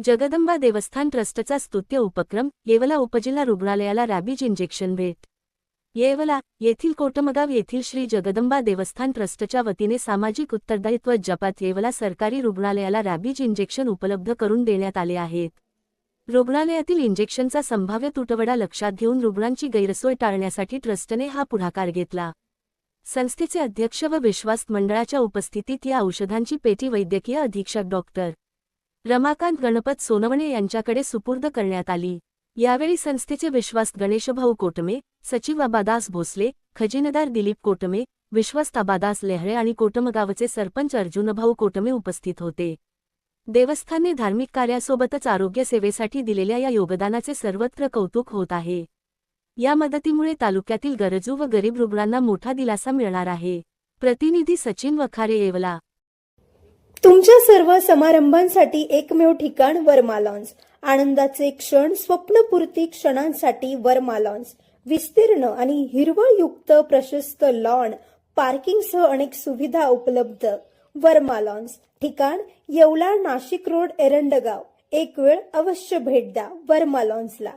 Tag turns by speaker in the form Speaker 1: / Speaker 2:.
Speaker 1: जगदंबा देवस्थान ट्रस्टचा स्तुत्य उपक्रम, येवला उपजिल्हा रुग्णालयाला रॅबीज इंजेक्शन भेट. येवला येथील कोटमगाव येथील श्री जगदंबा देवस्थान ट्रस्टच्या वतीने सामाजिक उत्तरदायित्व जपात येवला सरकारी रुग्णालयाला रॅबीज इंजेक्शन उपलब्ध करून देण्यात आले आहेत. रुग्णालयातील इंजेक्शनचा संभाव्य तुटवडा लक्षात घेऊन रुग्णांची गैरसोय टाळण्यासाठी ट्रस्टने हा पुढाकार घेतला. संस्थेचे अध्यक्ष व विश्वास्त मंडळाच्या उपस्थितीत या औषधांची पेटी वैद्यकीय अधीक्षक डॉक्टर रमाकांत गणपत सोनवणे यांच्याकडे सुपूर्द करण्यात आली. यावेळी संस्थेचे विश्वास्त गणेशभाऊ कोटमे, सचिव आबादास भोसले, खजिनदार दिलीप कोटमे, विश्वास्त आबादास लेहळे आणि कोटमगावचे सरपंच अर्जुनभाऊ कोटमे उपस्थित होते. देवस्थानने धार्मिक कार्यासोबतच आरोग्य सेवेसाठी दिलेल्या या योगदानाचे सर्वत्र कौतुक होत आहे. या मदतीमुळे तालुक्यातील गरजू व गरीब रुग्णांना मोठा दिलासा मिळणार आहे. प्रतिनिधी सचिन वखारे, येवला.
Speaker 2: तुमच्या सर्व समारंभांसाठी एकमेव ठिकाण वर्मा लॉन्स. आनंदाचे क्षण, स्वप्नपूर्ती क्षणांसाठी वर्मा लॉन्स. विस्तीर्ण आणि हिरवळयुक्त प्रशस्त लॉन, पार्किंगसह अनेक सुविधा उपलब्ध. वर्मा लॉन्स. ठिकाण येवला, नाशिक रोड, एरंडगाव. एक वेळ अवश्य भेट द्या वर्मा लॉन्सला.